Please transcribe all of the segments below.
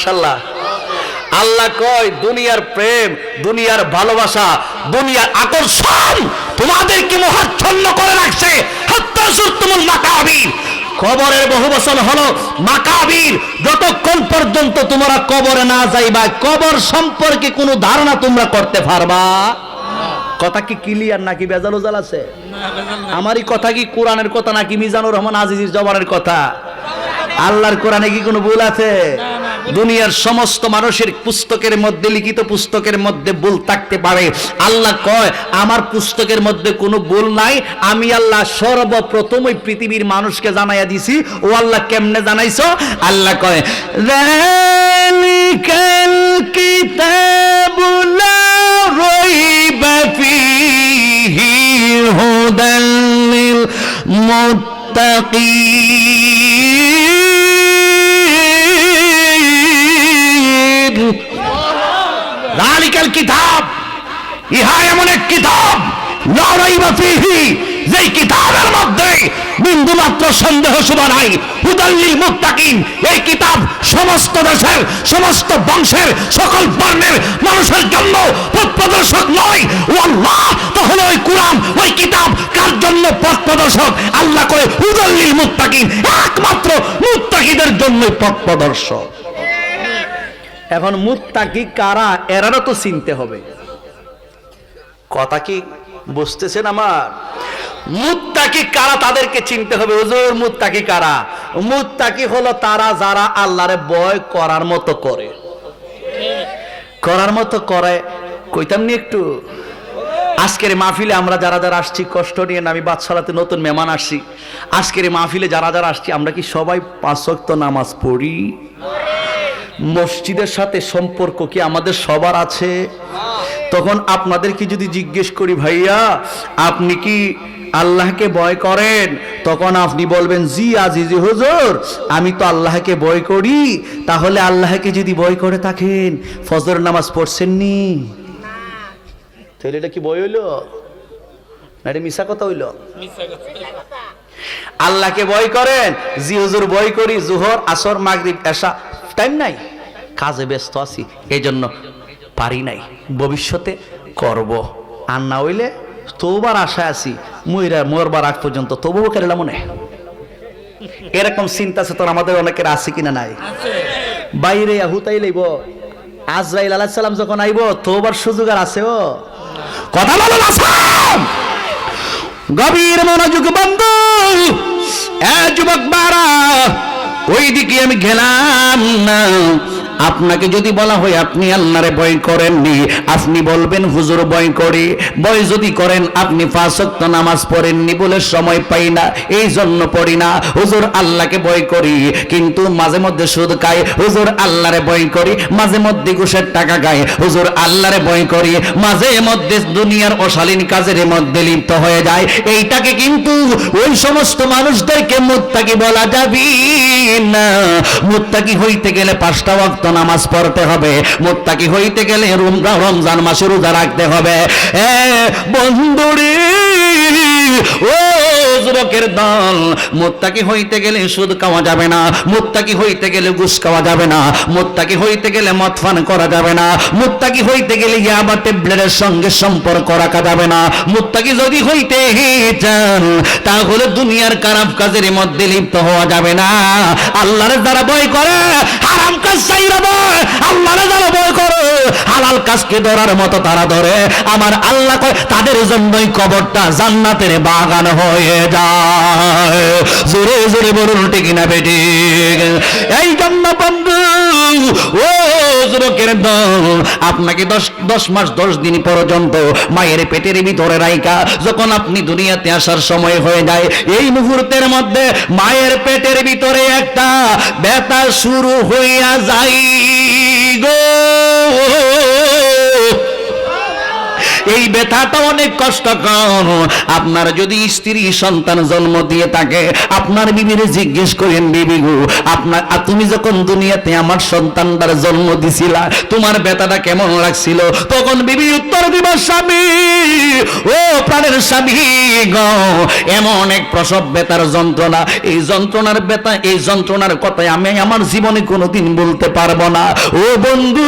ইনশাআল্লাহ? আল্লাহ কয় দুনিয়ার প্রেম, দুনিয়ার ভালোবাসা, দুনিয়ার আকর্ষণ তোমাদেরকে মোহাচ্ছন্ন করে রাখছে। হাত্তা যুরতুমুল মাকাবির, কবরের বহু বচন হলো মাকাবির। যতক্ষণ পর্যন্ত তোমরা কবরে না যাইবা, কবর সম্পর্কে কোনো ধারণা তোমরা করতে পারবা। কথা কি ক্লিয়ার নাকি বেজাল উজাল আছে? আমারই কথা কি কোরআনের কথা নাকি মিজানুর রহমান আজিজির জবানের কথা? আল্লাহর কোরআনে কি কোনো ভুল আছে? দুনিয়ার সমস্ত মানুষের পুস্তকের মধ্যে, লিখিত পুস্তকের মধ্যে ভুল থাকতে পারে। আল্লাহ কয় আমার পুস্তকের মধ্যে কোনো ভুল নাই। আমি আল্লাহ সর্বপ্রথম ওই পৃথিবীর মানুষকে জানাইয়া দিছি। ও আল্লাহ কেমনে জানাইছো? আল্লাহ কয় যালিকাল কিতাবু লা রাইবা ফীহি হুদাল লিল মুত্তাকিন। যালিকাল কিতাব, ইহা এমন এক কিতাব লা রাইবা ফীহি, যেই কিতাবের মধ্যে বিন্দুমাত্র সন্দেহ শুভা নাই। হুদাল লিল মুত্তাকিন, এই কিতাব সমস্ত দেশের, সমস্ত বংশের, সকল বর্ণের মানুষের জন্য পথ প্রদর্শক নয়। ও আল্লাহ, তাহলে ওই কোরআন, ওই কিতাব কার জন্য পথ প্রদর্শক? আল্লাহ কয় হুদাল লিল মুত্তাকিন, একমাত্র মুত্তাকিদের জন্য পথ প্রদর্শক। এখন মুত্তাকি কারা, এরারও তো চিনতে হবে। কথা কি বুঝতেছেন আমার? মুত্তাকি কারা তাদেরকে চিনতে হবে। হুজুর মুত্তাকি কারা? মুত্তাকি হলো তারা যারা আল্লাহরে ভয় করার মতো করে। করার মতো করে কইতাম নি একটু? আজকের মাহফিলে আমরা যারা যারা আসছি, কষ্ট নিয়ে না, আমি বাদশালাতে নতুন মেহমান আসছি। আজকের মাহফিলে যারা যারা আসছি, আমরা কি সবাই 5 ওয়াক্ত নামাজ পড়ি? মসজিদের সাথে সম্পর্ক কি আমাদের সবার আছে? তখন আপনাদেরকে যদি জিজ্ঞেস করি ভাইয়া আপনি কি আল্লাহকে ভয় করেন, তখন আপনি বলবেন জি আজিজি হুজুর, আমি তো আল্লাহকে ভয় করি। তাহলে আল্লাহকে যদি ভয় করে থাকেন, ফজর নামাজ পড়ছেননি? তাহলে এটা কি ভয় হইল না? এটা মিশা কথা হইল। আল্লাহকে ভয় করেন? জি হুজুর ভয় করি, জোহর আসর মাগরিব এশা, টাইম নাই, কাজে ব্যস্ত আছি, এই জন্য পারি নাই, ভবিষ্যতে করব। আর না হইলে তোবার আশায় আছি, মরবার আগ পর্যন্ত তবু কেরালা মনে। এরকম চিন্তা চেতনা আমাদের অনেকের আছে কিনা নাই? বাইরে হুতাই লইব, আজরাইল আলাইহিস সালাম যখন আইব, তোবার সুযোগ আর আছে? ও কথা বলো না, গভীর মনোযোগ বন্ধু। যুবক বারা, ওই দিকে আমি গেলাম না। আপনাকে যদি বলা হয় আপনি আল্লাহরে ভয় করেননি, আপনি বলবেন হুজুর ভয় করি। ভয় যদি করেন, আপনি 5 ওয়াক্ত নামাজ পড়েননি বলে সময় পাই না, এই জন্য পড়ি না। হুজুর আল্লাহকে ভয় করি, কিন্তু মাঝে মধ্যে সুদ খাই। হুজুর আল্লাহরে ভয় করি, মাঝে মধ্যে ঘুষের টাকা খাই। হুজুর আল্লাহরে ভয় করি, মাঝে মধ্যে দুনিয়ার অশালীন কাজের মধ্যে লিপ্ত হয়ে যায়। এইটাকে কিন্তু ওই সমস্ত মানুষদেরকে মুত্তাকি বলা যাবে না। মুত্তাকি হইতে গেলে 5টা ওয়াক্ত নামাজ পড়তে হবে। মুত্তাকি হইতে গেলে রমজান মাসে রোজা রাখতে হবে। বন্ধুরে, ও যুবকের দল, মুত্তাকি হইতে গেলে সুদ খাওয়া যাবে না, মুত্তাকি হইতে গেলে ঘুষ খাওয়া যাবে না, মুত্তাকি হইতে গেলে মদ পান করা যাবে না, মুত্তাকি হইতে গেলে ইয়াবা ট্যাবলেটের সঙ্গে সম্পর্ক রাখা যাবে না। মুত্তাকি যদি হইতে চান, তাহলে দুনিয়ার খারাপ কাজের মধ্যে লিপ্ত হওয়া যাবে না। আল্লাহর যারা ভয় করে, হারাম কাজ চাইরা ভয়, আল্লাহর যারা ভয় করে, হালাল কাজকে ধরার মতো তারা ধরে। আমার আল্লাহ কয় তাদের জন্যই কবরটা জান্নাতের বাগান হয়ে যায়। জোরে জোরে বলুন ঠিক না বেটি? এই জন্য বন্ধু, ও যুবকের দল, আপনাকে 10 মাস 10 দিন পর্যন্ত মায়ের পেটের ভিতরে রাইখা যখন আপনি দুনিয়াতে আসার সময় হয়ে যায়, এই মুহূর্তের মধ্যে মায়ের পেটের ভিতরে একটা ব্যথা শুরু হইয়া যায় গো। এই ব্যথাটা অনেক কষ্টকর। আপনার যদি স্ত্রী সন্তান জন্ম দিয়ে থাকে, আপনার বিবিরে জিজ্ঞেস করেন, বিবি গো, তুমি যখন দুনিয়াতে আমার সন্তানটার জন্ম দিছিলা, তোমার ব্যথাটা কেমন লাগছিল? তখন বিবি উত্তর দিবা, স্বামী, ও প্রাণের স্বামী গো, এমন এক প্রসব ব্যথার যন্ত্রণা, এই যন্ত্রণার ব্যথা, এই যন্ত্রণার কথা আমি আমার জীবনে কোনোদিন বলতে পারবো না। ও বন্ধু,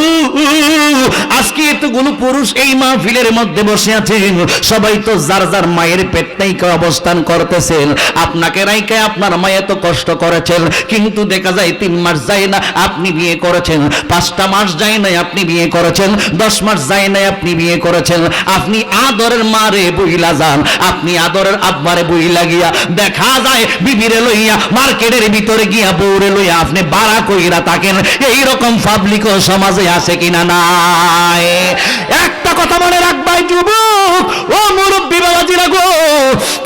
আজকে এতগুলো পুরুষ এই মাহফিলের মধ্যে বসে আছেন, সবাই তো যার যার মায়ের পেটটাই অবস্থান করতেছেন। আপনাকে রাইকে আপনার মা এত কষ্ট করেছেন, কিন্তু দেখা যায় 3 মাস যায় না আপনি বিয়ে করেছেন, 5টা মাস যায় না আপনি বিয়ে করেছেন, 10 মাস যায় না আপনি বিয়ে করেছেন। আপনি আদরের মারে বইলা যান, আপনি আদরের আব্বারে বইলা গিয়া দেখা যায় বিবিরে লইয়া মার্কেটের ভিতরে গিয়া বউরে লইয়া আপনি বাড়া কইরা থাকেন। এইরকম পাবলিক সমাজে আছে কিনা? নাই। একটা কথা মনে রাখবাই যুবক, ও মুরব্বী বাবাজিরা গো,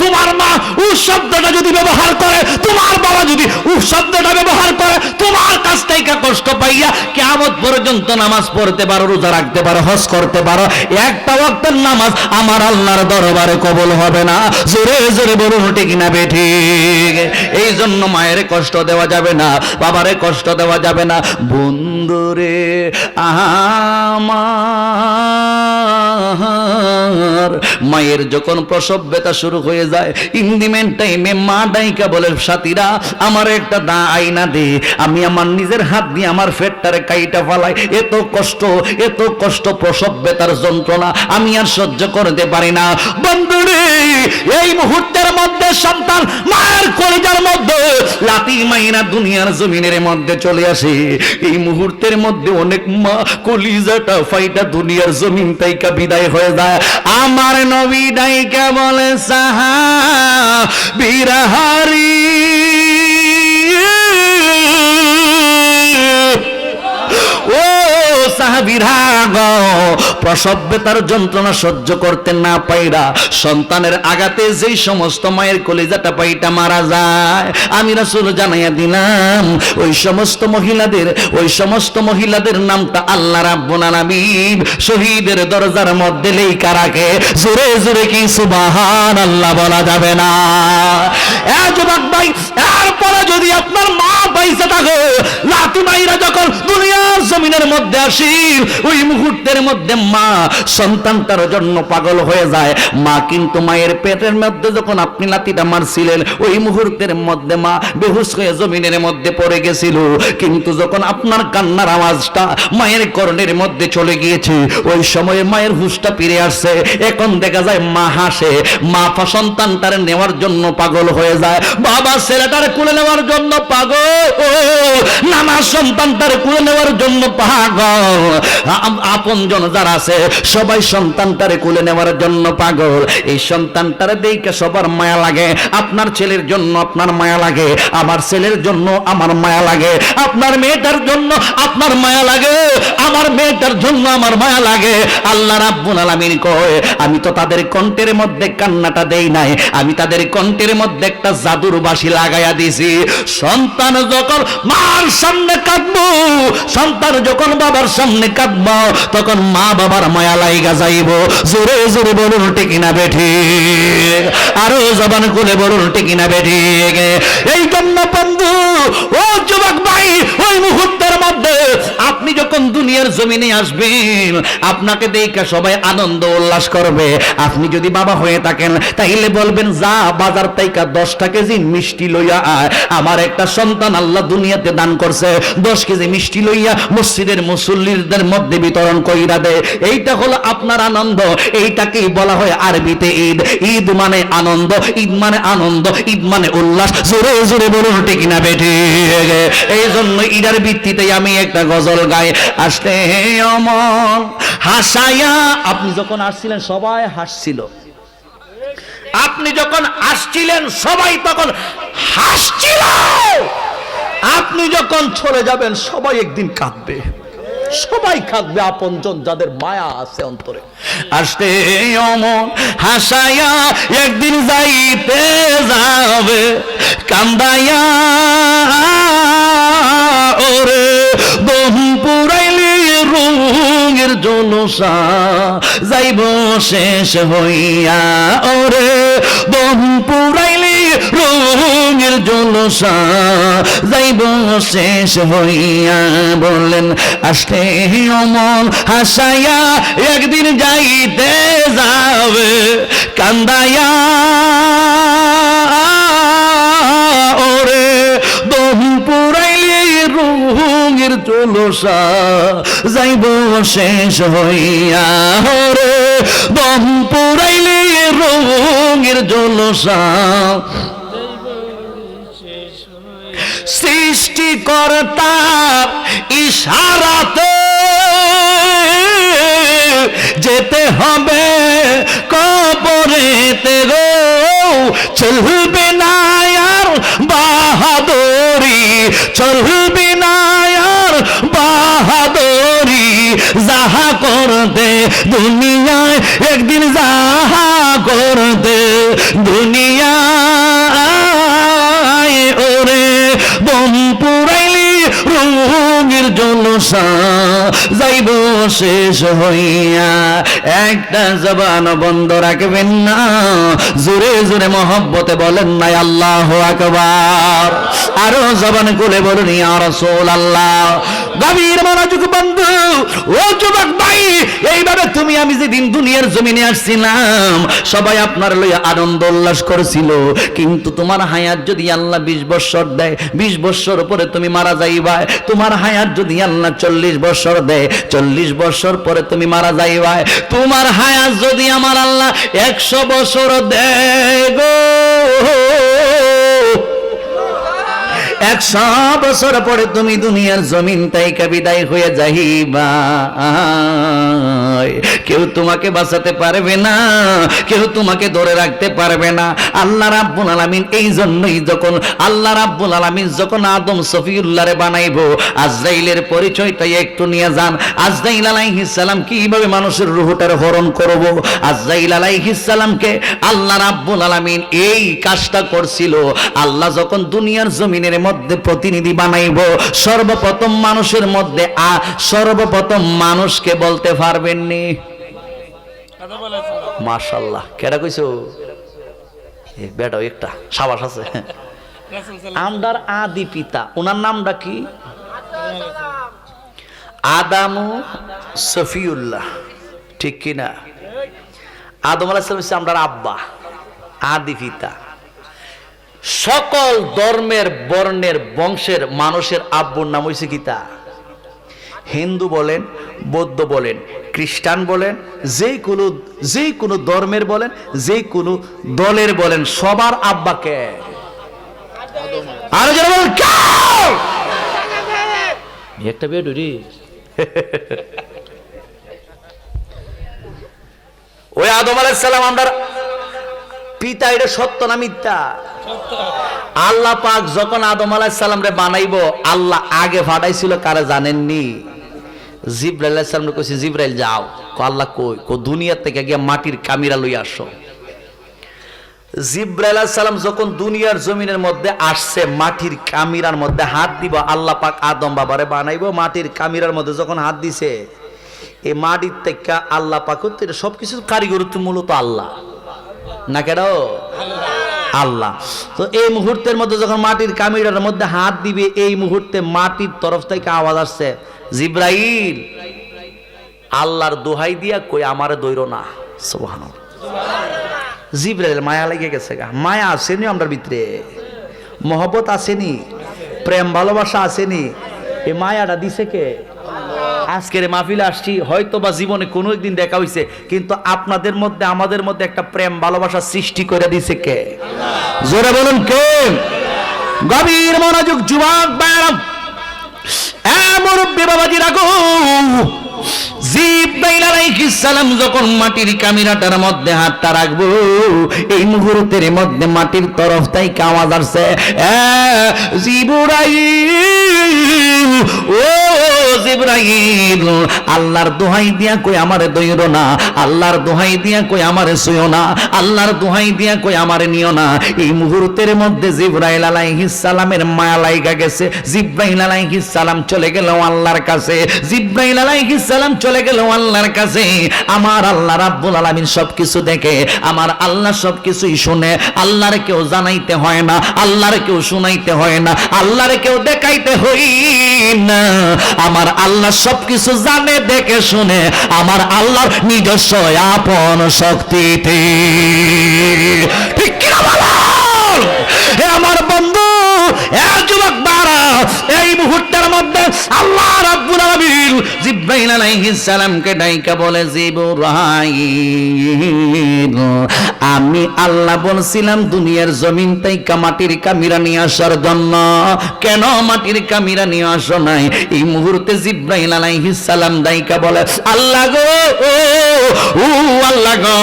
তোমার মা উ শব্দটা যদি ব্যবহার করে, তোমার বাবা যদি উ শব্দটা ব্যবহার করে, তোমার কাছ থেকে কষ্ট পাইয়া কিয়ামত পর্যন্ত নামাজ পড়তে পারো, রোজা রাখতে পারো, হজ করতে পারো, একটা ওয়াক্তের নামাজ আমার আল্লাহর দরবারে কবুল হবে না। জোরে জোরে বলুন ঠিক না বেঠিক? এই জন্য মায়ের কষ্ট দেওয়া যাবে না, বাবারে কষ্ট দেওয়া যাবে না। বন্ধুরে আমার মায়ের যখন প্রসব ব্যথা শুরু হয়ে যায়, ইন্দিমেন্ট টাইমে মা ডাইকা বলে, সাথীরা আমার একটা দা আইনা দে, আমি আমার নিজের হাত দিয়ে আমার পেটটারে কাইটা ফালাই। এত কষ্ট প্রসব ব্যথার যন্ত্রণা আমি আর সহ্য করতে পারি না। বন্ধুরে, এই মুহূর্তের মধ্যে সন্তান মায়ের কলিজার মধ্যে লাথি মাইরা দুনিয়ার জমিনের মধ্যে চলে আসে। এই মুহূর্তের মধ্যে অনেক মা কলিজাটা ফাইটা দুনিয়ার জমিন তাইকা বিদায় হয়ে যায়। আমার নবী ডাইকা বলে, সাহাবীরাহারি, ও সাহাবীরা গো, প্রসব ব্যথার যন্ত্রণা সহ্য করতে না পাইরা সন্তানের আঘাতে যেই সমস্ত মায়ের কলিজাটা পাইটা মারা যায়, আমি রাসূল জানাইয়া দিলাম ওই সমস্ত মহিলাদের নামটা আল্লাহ রাব্বুল আলামিন শহীদের দরজার মধ্যে লেখা রাখে। জোরে জোরে কি সুবহানাল্লাহ বলা যাবে না? যুবক ভাই, এরপরে যদি আপনার মা বাইসা থাকে, লাথি মাইরা যখন দুনিয়ার জমিনের মধ্যে আসি, ওই মুহূর্তের মধ্যে মা সন্তানটার জন্য পাগল হয়ে যায়। মা কিন্তু মায়ের পেটের মধ্যে যখন আপনি লাথিটা মারছিলেন, ওই মুহূর্তের মধ্যে মা বেহুশ হয়ে জমিনের মধ্যে পড়ে গেছিল, কিন্তু যখন আপনার কান্নার আওয়াজটা মায়ের কর্ণের মধ্যে চলে গিয়েছে, ওই সময়ে মায়ের হুঁশটা ফিরে আসছে। এখন দেখা যায় মা হাসে, মা সন্তানটারে নেওয়ার জন্য পাগল হয়ে যায়, বাবা ছেলেটারে কুলে নেওয়ার জন্য পাগল, নানা সন্তানটারে কুলে নেওয়ার জন্য পাগল, আপনজন যারা আছে সবাই সন্তানটারে কুলে নেওয়ার জন্য পাগল। এই সন্তানটারে দেখে সবার মায়া লাগে। আপনার ছেলের জন্য আপনার মায়া লাগে, আমার ছেলের জন্য আমার মায়া লাগে, আপনার মেয়েটার জন্য আপনার মায়া লাগে, আমার মেয়েটার জন্য আমার মায়া লাগে। আল্লাহ রাব্বুল আলামিন কয়, আমি তো তাদের কণ্ঠের মধ্যে কান্নাটা দেই নাই, আমি তাদের কণ্ঠের মধ্যে একটা জাদুর বাঁশি লাগাইয়া দিছি। সন্তান যখন মার সামনে কাঁদবো, সন্তান যখন বাবার সামনে কাঁদবো, তখন মা বাবার মায়া লাইগা যাইব। জোরে জোরে বলুন ঠিক না বেঠিক? আরো জবান খুলে বলুন ঠিক না বেঠিক? এই জন্য বন্ধু, ও যুবক ভাই, ওই মুহূর্তের মধ্যে আপনি যখন দুনিয়ার জমিনে আসবেন, আপনাকে দেখে সবাই আনন্দ উল্লাস করবে। আপনি যদি বাবা হয়ে থাকেন, তাইলে বলবেন, যা বাজার থেকে 10টা কেজি মিষ্টি লইয়া আয়, আমার একটা সন্তান আল্লাহ দুনিয়াতে দান করছে, 10 কেজি মিষ্টি লইয়া মসজিদের মুসল্লিদের মধ্যে বিতরণ কইরা দে। এইটা হলো আপনার আনন্দ। এইটাকেই বলা হয় আরবিতে ঈদ। ঈদ মানে আনন্দ, ঈদ মানে আনন্দ, ঈদ মানে উল্লাস। জোরে জোরে বলুন ঠিক না বেঠিক? এই জন্য ঈদের ভিত্তিতে আমি একটা গজল গাই। আসলে অমন হাসায়া, আপনি যখন আসছিলেন সবাই হাসছিল, আপনি যখন আসছিলেন সবাই তখন হাসছিল, আপনি যখন চলে যাবেন সবাই একদিন কাঁদবে, সবাই কাঁদবে, আপনজন যাদের মায়া আছে অন্তরে। আসতে অমন হাসায়া একদিন যাইতে যাবে, কান্দাইয়া ওরে দম পুরাইলি রঙের জলসা যাইব শেষ হইয়া ওরে দম পুরাইলে রঙের জলসা যাইব শেষ হইয়া বললেন আসলে অমন হাসাইয়া একদিন যাইতে যাবে কান্দাইয়া ওরে দম পুরাইলে রঙের জলসা যাইব শেষ হইয়া ওরে দম পুরাইলে রঙের জলসা সৃষ্টিকর্তার ইশারাতে যেতে হবে কবরেতে গো চলবে না আর বাহাদুরি চলবে না আর বাহাদুরি যাহা করতে দুনিয়ায় একদিন যাহা করতে দুনিয়ায় ওরে বম পুরাইলি রঙের জলসা যাইব শেষ হইয়া একটা জবান বন্ধ রাখবেন না জোরে জোরে মহব্বতে বলেন না আল্লাহু আকবার আরো জবান খুলে বলুন ইয়া রাসূলুল্লাহ গভীর মনোযোগ বন্ধু ও যুবক ভাই এইভাবে তুমি আমি যেদিন দুনিয়ার জমিনে আসছিলাম সবাই আপনার লইয়া আনন্দ উল্লাস করছিল কিন্তু তোমার হায়াত যদি আল্লাহ 20 বছর দেয় 20 বছর পরে তুমি মারা যাইবা তোমার হায়াত যদি আল্লাহ 40 বছর দেয় 40 বছর পরে তুমি মারা যাইবা তোমার হায়াত যদি আমার আল্লাহ 100 বছর দেয় গো 100 বছর পরে তুমি দুনিয়ার জমিন থেকে বিদায় হয়ে যাইবা কেউ তোমাকে বাঁচাতে পারবে না কেউ তোমাকে ধরে রাখতে পারবে না আল্লাহ রাব্বুল আলামিন এই জন্যই যখন আল্লাহ রাব্বুল আলামিন যখন আদম সফিউল্লাহরে বানাইবো আজরাইলের পরিচয়টা একটু নিয়ে যান আজরাইল আলাইহিস সালাম কিভাবে মানুষের রূহটার হরণ করব আজরাইল আলাইহিস সালামকে আল্লাহ রাব্বুল আলামিন এই কাজটা করছিল আল্লাহ যখন দুনিয়ার জমিনের মধ্যে প্রতিনিধি বানাইবো সর্বপ্রথম মানুষের মধ্যে সর্বপ্রথম মানুষকে বলতে পারবেননি মাশাআল্লাহ কেডা কইছো বেটা একটা সাবাস আছে আমদার আদি পিতা ওনার নামটা কি আদম সফিউল্লাহ ঠিক কি না আদম আলাইহিস সালাম আমদার আব্বা আদি পিতা সকল ধর্মের বর্ণের বংশের মানুষের আব্বুর নাম হইছে কিতা হিন্দু বলেন বৌদ্ধ বলেন খ্রিস্টান বলেন যে কোনো ধর্মের বলেন যে কোনো দলের বলেন সবার আব্বাকে আর যারা বলেন একটা বেডুরি ওই আদম আলাইহিস সালাম আমরার পিতা এটা সত্য না মিথ্যা আল্লাহ পাক যখন আদম আলাইহিস সালাম রে বানাইবো আল্লাহ আগে ফাটাইছিল কারে জানেননি জিবরাইল আলাইহিস সালাম কইছে জিবরাইল যাও আল্লাহ কই দুনিয়া থেকে গিয়া মাটির কামিরা লই আসো জিবরাইল আলাইহিস সালাম যখন দুনিয়ার জমিনের মধ্যে আসছে মাটির কামিরার মধ্যে হাত দিব আল্লাহ পাক আদম বাবারে বানাইবো মাটির কামিরার মধ্যে যখন হাত দিছে এই মাটির থেকে আল্লাহ পাক তো সবকিছু কারিগর তো মূলত আল্লাহ না কেন আল্লাহ তো এই মুহূর্তের মধ্যে যখন মাটির কামিরার মধ্যে হাত দিবে এই মুহূর্তে মাটির তরফ থেকে আওয়াজ আসছে জিবরাইল আল্লাহর দোহাই দিয়া কই আমারে দইরো না সুবহানাল্লাহ জিবরাইল মায়া লেগে গেছে গা মায়া আসেনি আমার ভিতরে মহব্বত আসেনি প্রেম ভালোবাসা আসেনি এই মায়াটা দিছে কে আজকের মাহফিলে আসছি হয়তো বা জীবনে কোনো একদিন দেখা হইছে কিন্তু আপনাদের মধ্যে আমাদের মধ্যে একটা প্রেম ভালোবাসা সৃষ্টি করে দিছে কে জোরে বলুন কে গভীর মনোযোগ যুবক ভাইরা মুরব্বি বাবাজি রাখো জিবরাইল আলাইহিস আলাইহিস সালাম যখন মাটির কামিরাটার মধ্যে হাতটা রাখবো, এই মুহূর্তের মধ্যে মাটির তরফ থেকে আওয়াজ আসছে, জিবরাইল, ও জিবরাইল, আল্লাহর দোহাই দিয়া কই আমারে দইরো না, আল্লাহর দোহাই দিয়া কই আমারে ছুঁয়ো না, আল্লাহর দোহাই দিয়া কই আমারে নিও না। এই মুহূর্তের মধ্যে জিবরাইল আলাইহিস সালামের মায়া লাগা গেছে। জিবরাইল আলাইহিস সালাম চলে গেল আল্লাহর কাছে, জিবরাইল আলাইহিস সালাম চলে গেল আল্লাহর কাছে। আমার আল্লাহ রাব্বুল আলামিন সবকিছু দেখে, আমার আল্লাহ সবকিছুই শুনে। আল্লাহর কেউ জানাইতে হয় না, আল্লাহর কেউ শুনাইতে হয় না, আল্লাহর কেউ দেখাইতে হই না। আমার আল্লাহ সবকিছু জানে, দেখে শুনে, আমার আল্লাহর নিজস্ব আপন শক্তিতে। ঠিক কিনা বল হে আমার বন্ধু, এ যুবক বারা, এই মুহূর্তের মধ্যে আল্লাহ রাব্বুল আলামিন জিবরাইল আলাইহিস সালামকে ডাইকা বলে, জিবরাইল, আমি আল্লাহ বলছিলাম দুনিয়ার জমিন থেকে মাটির কামিরা নিয়ে আসার জন্য, কেন মাটির কামিরা নিয়ে আসো নাই? এই মুহূর্তে জিবরাইল আলাইহিস সালাম ডাইকা বলে, আল্লাহ গো, ও আল্লাহ গো,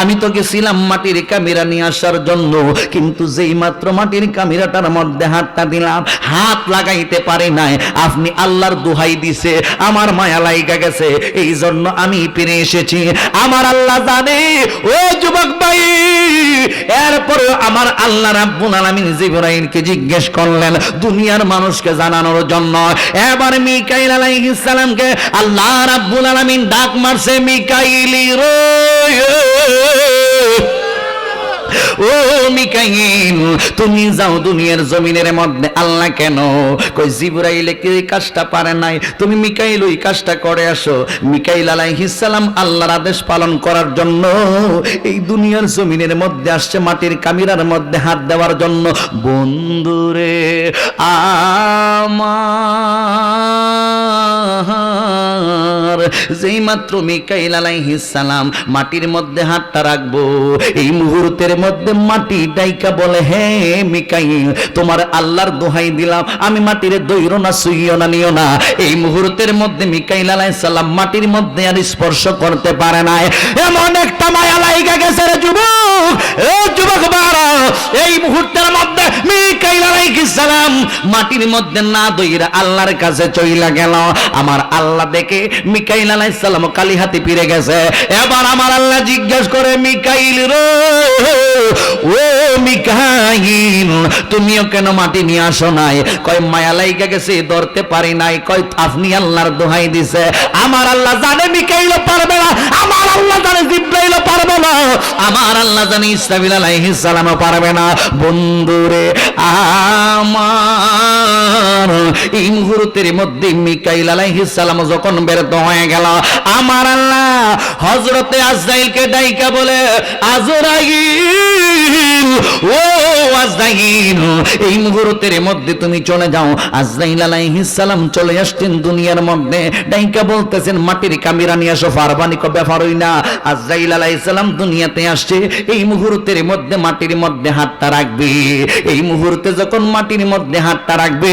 আমি তো গেছিলাম মাটির কামিরা নিয়ে আসার জন্য, কিন্তু যেই মাত্র মাটির কামিরাটার মধ্যে হাতটা দিলাম, হাত লাগাইতে পারি নাই। আপনি আল্লাহর দোহাই দিছে, আমার মায়া লাগা গেছে, এই জন্য আমি ফিরে এসেছি। আমার আল্লাহ জানে ও যুবক ভাই। এরপরে আমার আল্লাহ রাব্বুল আলামিন জিবরাইলকে জিজ্ঞেস করলেন দুনিয়ার মানুষকে জানানোর জন্য। এবার মিকাইল আলাইহিস সালামকে আল্লাহ রাব্বুল আলামিন ডাক মারছে, মিকাইলি রে, ও মিকাইল, তুমি যাও দুনিয়ার জমিনের মধ্যে। আল্লাহ কেন? কই জিবরাইলে কি এই কাজটা পারে নাই, তুমি মিকাইল ওই কাজটা করে আসো। মিকাইল আলাইহিস সালাম আল্লাহর আদেশ পালন করার জন্য এই দুনিয়ার জমিনের মধ্যে আসছে, মাটির কামিরার মধ্যে হাত দেওয়ার জন্য। বন্ধুরে আমার, যেই মাত্র মিকাইল আলাইহিস সালাম মাটির মধ্যে হাতটা রাখবো, এই মুহূর্তের মধ্যে মাটি ডাইকা বলে, হে মিকাইল, তোমার আল্লাহর দোহাই দিলাম, আমি মাটিরে দইরো না, ছুঁইও না, নিও না। এই মুহূর্তের মধ্যে মিকাইল আলাইহিস সালাম মাটির মধ্যে আর স্পর্শ করতে পারে না। এমন একটা মায়া লাগা গেছে রে যুবক, ও যুবক বারা, এই মুহূর্তের মধ্যে মিকাইল আলাইহিস সালাম মাটির মধ্যে না দইরা আল্লাহর কাছে চইলা গেল। আমার আল্লাহ দেখে মিকাইল আলাইহিস সালাম কালি হাতে ফিরে গেছে। এবার আমার আল্লাহ জিজ্ঞেস করে, মিকাইল রে, ও মিকাইল, তুমিও কেন মাটি নিয়ে আসো নাই? কয় মায়া লাইগা গেছে, ধরতে পারি নাই। কয় আপনি আল্লাহর দোহাই দিছে। আমার আল্লাহ জানে মিকাইলও পারবে না, আমার আল্লাহ জানে জিবরাইলও পারবে না, আমার আল্লাহ জানে ইসরাফিল আলাইহিস সালামও পারবে না। বন্ধুরে আমার, এই মুহূর্তের মধ্যে মিকাইল আলাইহিস সালাম যখন বেরোতে হয়ে গেল, আমার আল্লাহ হযরতে আজরাইলকে ডাইকা বলে, আজরাইল, ও আজরাইল, এই মুহূর্তের মধ্যে তুমি চলে যাও। আজরাইল আলাইহিস সালাম চলে আসছেন দুনিয়ার মধ্যে, ডাইকা বলতেছেন মাটির কামিরা নিয়ে আসো। ফারবানি কো ব্যাপার হই না। আজরাইল আলাইহিস সালাম দুনিয়াতে আসছে, এই মুহূর্তের মধ্যে মাটির মধ্যে হাতটা রাখবে। এই মুহূর্তে যখন মাটির মধ্যে হাতটা রাখবে,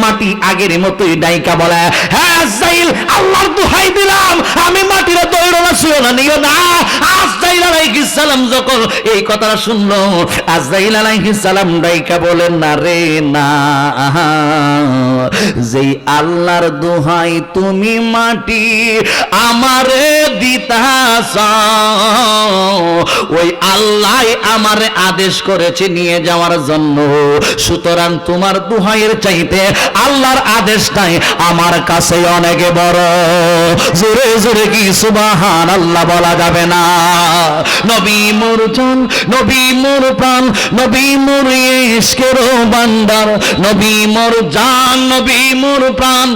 মাটি আগের মতোই ডাইকা বলে, হ্যাঁ আজরাইল, আল্লাহর দোহাই দিলাম, আমি মাটিরে দইরো না, ছুঁয়ো না, নিও না। আজরাইল আলাইহিস সালাম যখন এই কথাটা শুনলো, আজরাইল আলাইহিস সালাম ডাইকা বলেন, না রে না, যেই আল্লাহর দোহাই তুমি মাটি আমারে দিতাছ, ওই আল্লাহ আমারে আদেশ করেছে নিয়ে যাওয়ার জন্য। সুতরাং তোমার দোহাইয়ের চাইতে আল্লাহর আদেশটাই আমার কাছে অনেক বড়। জোরে জোরে কি সুবহানাল্লাহ বলা যাবে না? নবী মোর জান, নবী মোর প্রাণ, নবী মোর ইশকের ভান্ডার, নবী মোর জান, নবী মোর প্রাণ।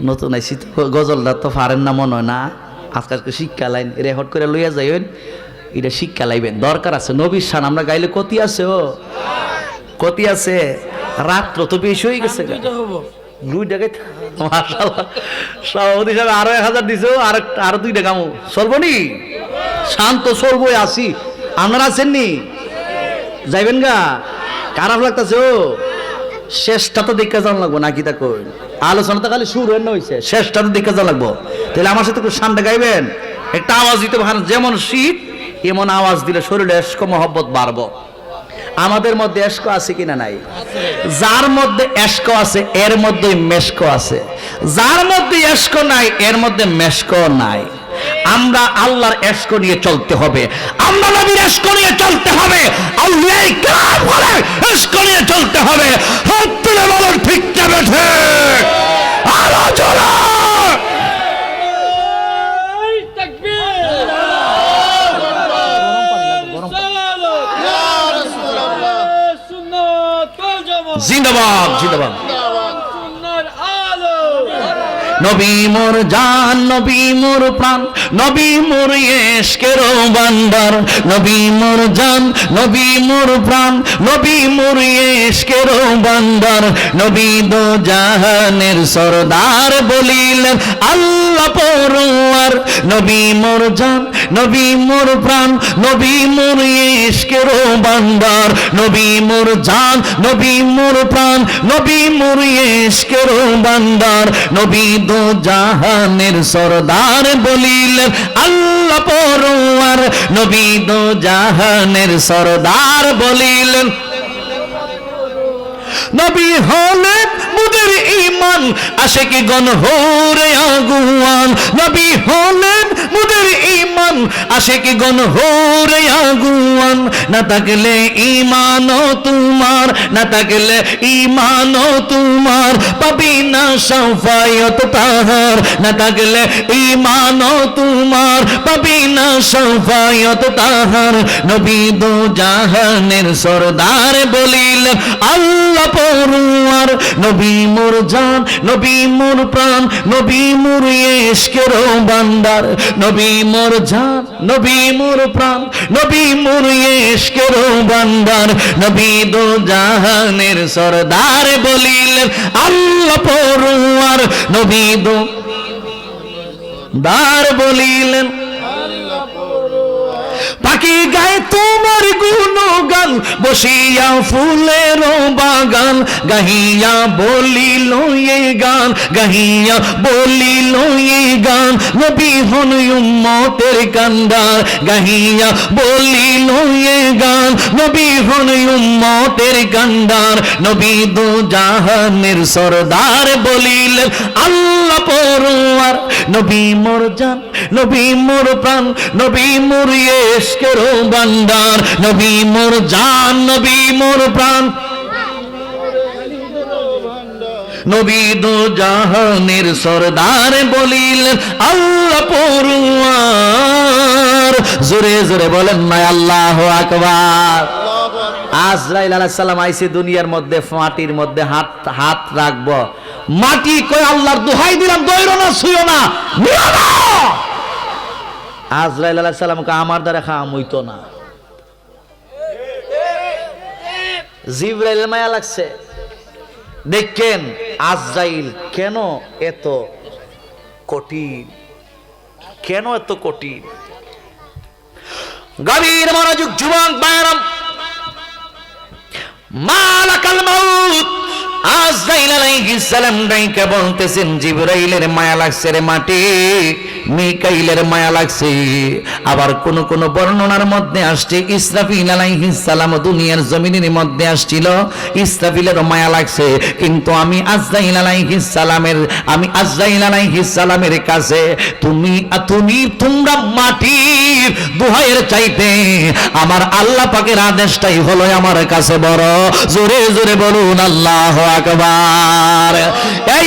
নতুন আইসি গজলটা তো পারেন না মনে হয় না, আজকালকে শিক্ষা লাইন রেকর্ড করে লইয়া যাইবেন, এটা শিক্ষা লাইবেন, দরকার আছে। নবীর শান আমরা গাইলে কতি আছে, ও কতি আছে, রাত্র তো বেশি হয়ে গেছে। সভাপতি সাহেব আরো 1000 দিছো, আরো 2 টাকা চলবো নি, শান্ত চলবো। আসি আপনারা আছেননি, যাইবেন গা, খারাপ লাগতেছে, ও শেষটা তো দেখা যাওয়া লাগবো নাকি তা কই। আলোচনাটা খালি শুরু হয়েছে, শেষটার দিকে যা লাগবো। তাহলে আমার সাথে একটু সামনে গাইবেন, একটা আওয়াজ দিতে পারেন। যেমন শীত এমন আওয়াজ দিলে শরীরে এশক মহব্বত বাড়বো। আমাদের মধ্যে এশক আছে কিনা নাই? যার মধ্যে এশক আছে এর মধ্যে মেশক আছে, যার মধ্যে এশক নাই এর মধ্যে মেশক নাই। আমরা আল্লাহর এশক নিয়ে চলতে হবে, আমরা নবীর এশক নিয়ে চলতে হবে, আউলিয়ায়ে কেরাম বলে এশক নিয়ে চলতে হবে। হাত তুলে বলুন ঠিক না ঠিক? আরো জোরে জিন্দাবাদ জিন্দাবাদ। নবী মোর জান, নবী মোর প্রাণ, নবী মোর ইশকের ভান্ডার। নবী মোর জান, নবী মোর প্রাণ, নবী মোর ইশকের ভান্ডার। নবী দো জাহানের সরদার বলিলেন আল্লাহ পরওয়ার। নবী মোর জান, নবী মোর প্রাণ, নবী মোর ইশকের ভান্ডার। নবী মোর জান, নবী মোর প্রাণ, নবী মোর ইশকের ভান্ডার। নবী দো জাহানের সরদার বলিলেন আল্লাহ পরওয়ার। নবী দো জাহানের সরদার বলিলেন। নবী হলেন মুদের ঈমান, আশিকি গণ হোরে আগুয়ান। নবী হলেন মুদের ঈমান, আশিকি গণ হোরে আগুয়ান। না থাকলে ঈমান তোমার, না থাকলে ঈমান তোমার, পাবি না শাফায়াত তাহার। না থাকলে ঈমান তোমার, পাবি না শাফায়াত তাহার। নবী দো জাহানের সরদার বলিলেন আল্লাহ পরওয়ার। নবী মোর জান, নবী মোর প্রাণ, নবী মোর ইশকের ভান্ডার। নবী মোর জান, নবী মোর প্রাণ, নবী মোর ইশকের ভান্ডার। নবী দো জাহানের সরদার বলিলেন আল্লাহ পরওয়ার। নবী দো দার বলিলেন পাখি গায়ে তোমার গুণগান, বসিয়া ফুলের বাগান। গাহিয়া বলিল এ গান, গাহিয়া বলিল এ গান। নবী হন উম্মতের কান্ডার, গাহিয়া বলিল এ গান। নবী হন উম্মতের কান্ডার। নবী দো জাহানের সরদার বলিলেন আল্লাহ পরওয়ার। নবী মোর জান, নবী মোর প্রাণ, নবী মোর ইশকের ভান্ডার। নবী মোর জান, নবী মোর প্রাণ, নবী দো জাহানের সরদার বলিলেন আল্লাহ পরওয়ার। জোরে জোরে বলেন না আল্লাহু আকবার। আজরাইল আলাইহিস সালাম আইছে দুনিয়ার মধ্যে, মাটির মধ্যে হাত হাত রাখবো। মাটি কই আল্লাহর দোহাই দিলাম, দইরো না, ছুঁয়ো না, নিও না। আজরাইল আলাইহিস সালামকে আমার দ্বারা খাওয়া হইতো না। জিবরাইল মায়া লাগছে। দেখেন আজরাইল কেন এত কঠিন, কেন এত কঠিন। গভীর মনোযোগ যুবক ভাইরাম, মালাকাল মাউত। আজরাইল আলাইহিস সালাম ডাইকা বলতেছেন জিবরাইলের মায়া লাগছে রে মাটি, মিকাইলের মায়া লাগছে। আবার কোন কোন বর্ণনার মধ্যে আসছে ইসরাফিল আলাইহিস সালাম দুনিয়ার জমিনের মধ্যে আসছিল, ইসরাফিলের মায়া লাগছে। কিন্তু আমি আজরাইল আলাইহিস সালামের কাছে তোমরা মাটির দোহাইয়ের চাইতে আমার আল্লাহ পাকের আদেশটাই হলো আমার কাছে বড়। জোরে জোরে বলুন আল্লাহু আকবার। এই